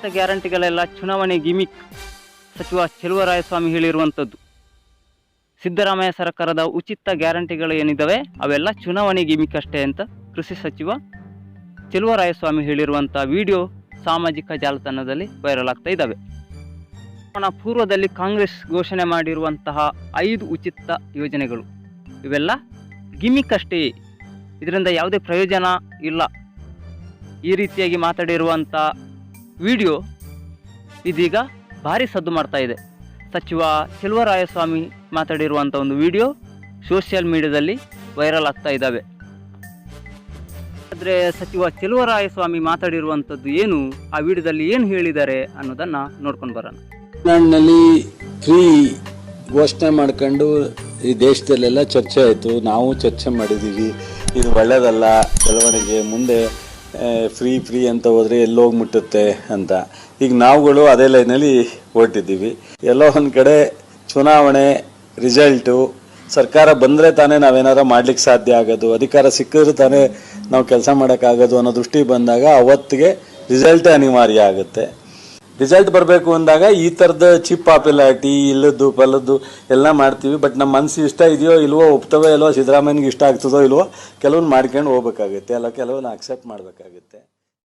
ಉಚಿತ ಗ್ಯಾರಂಟಿಗಳೆಲ್ಲ ಚುನಾವಣೆ ಗಿಮಿಕ್ ಸಚಿವ ಚೆಲುವರಾಯಸ್ವಾಮಿ ಹೇಳಿರುವಂಥದ್ದು. ಸಿದ್ದರಾಮಯ್ಯ ಸರ್ಕಾರದ ಉಚಿತ ಗ್ಯಾರಂಟಿಗಳು ಏನಿದ್ದಾವೆ ಅವೆಲ್ಲ ಚುನಾವಣೆ ಗಿಮಿಕ್ ಅಷ್ಟೇ ಅಂತ ಕೃಷಿ ಸಚಿವ ಚೆಲುವರಾಯಸ್ವಾಮಿ ಹೇಳಿರುವಂಥ ವಿಡಿಯೋ ಸಾಮಾಜಿಕ ಜಾಲತಾಣದಲ್ಲಿ ವೈರಲ್ ಆಗ್ತಾ ಇದ್ದಾವೆ. ಚುನಾವಣಾ ಪೂರ್ವದಲ್ಲಿ ಕಾಂಗ್ರೆಸ್ ಘೋಷಣೆ ಮಾಡಿರುವಂತಹ 5 ಉಚಿತ ಯೋಜನೆಗಳು ಇವೆಲ್ಲ ಗಿಮಿಕ್ ಅಷ್ಟೇ, ಇದರಿಂದ ಯಾವುದೇ ಪ್ರಯೋಜನ ಇಲ್ಲ, ಈ ರೀತಿಯಾಗಿ ಮಾತಾಡಿರುವಂಥ ವಿಡಿಯೋ ಇದೀಗ ಭಾರಿ ಸದ್ದು ಮಾಡ್ತಾ ಇದೆ. ಸಚಿವ ಚೆಲುವರಾಯಸ್ವಾಮಿ ಮಾತಾಡಿರುವಂಥ ಒಂದು ವಿಡಿಯೋ ಸೋಷಿಯಲ್ ಮೀಡಿಯಾದಲ್ಲಿ ವೈರಲ್ ಆಗ್ತಾ ಇದ್ದಾವೆ. ಆದರೆ ಸಚಿವ ಚೆಲುವರಾಯಸ್ವಾಮಿ ಮಾತಾಡಿರುವಂಥದ್ದು ಏನು, ಆ ವಿಡಿಯೋದಲ್ಲಿ ಏನು ಹೇಳಿದ್ದಾರೆ ಅನ್ನೋದನ್ನು ನೋಡ್ಕೊಂಡು ಬರೋಣ. ತಮಿಳುನಾಡಿನಲ್ಲಿ ಫ್ರೀ ಘೋಷಣೆ ಮಾಡ್ಕೊಂಡು ಈ ದೇಶದಲ್ಲೆಲ್ಲ ಚರ್ಚೆ ಆಯಿತು, ನಾವು ಚರ್ಚೆ ಮಾಡಿದ್ದೀವಿ. ಇದು ಒಳ್ಳೆಯದಲ್ಲ ಬೆಳವಣಿಗೆ, ಮುಂದೆ ಫ್ರೀ ಅಂತ ಹೋದರೆ ಎಲ್ಲೋಗಿ ಮುಟ್ಟುತ್ತೆ ಅಂತ. ಈಗ ನಾವುಗಳು ಅದೇ ಲೈನಲ್ಲಿ ಹೊರಟಿದ್ದೀವಿ. ಎಲ್ಲೋ ಒಂದು ಕಡೆ ಚುನಾವಣೆ ರಿಸಲ್ಟು ಸರ್ಕಾರ ಬಂದರೆ ತಾನೇ ನಾವೇನಾರ ಮಾಡ್ಲಿಕ್ಕೆ ಸಾಧ್ಯ ಆಗೋದು, ಅಧಿಕಾರ ಸಿಕ್ಕಿದ್ರೆ ತಾನೇ ನಾವು ಕೆಲಸ ಮಾಡೋಕ್ಕಾಗೋದು ಅನ್ನೋ ದೃಷ್ಟಿ ಬಂದಾಗ ಅವತ್ತಿಗೆ ರಿಸಲ್ಟೇ ಅನಿವಾರ್ಯ ಆಗುತ್ತೆ. ರಿಸಲ್ಟ್ ಬರಬೇಕು ಅಂದಾಗ ಈ ಥರದ ಚಿಪ್ ಪಾಪ್ಯುಲಾರಿಟಿ ಇಲ್ಲದ್ದು ಪಲ್ಲದ್ದು ಎಲ್ಲ ಮಾಡ್ತೀವಿ. ಬಟ್ ನಮ್ಮ ಮನಸ್ಸು ಇಷ್ಟ ಇದೆಯೋ ಇಲ್ವೋ, ಒಪ್ತವೋ ಇಲ್ವೋ, ಸಿದ್ದರಾಮಯ್ಯನಿಗೆ ಇಷ್ಟ ಆಗ್ತದೋ ಇಲ್ವೋ, ಕೆಲವೊಂದು ಮಾಡ್ಕೊಂಡು ಹೋಗ್ಬೇಕಾಗುತ್ತೆ, ಅಲ್ಲ ಕೆಲವೊಂದು ಅಕ್ಸೆಪ್ಟ್ ಮಾಡಬೇಕಾಗುತ್ತೆ.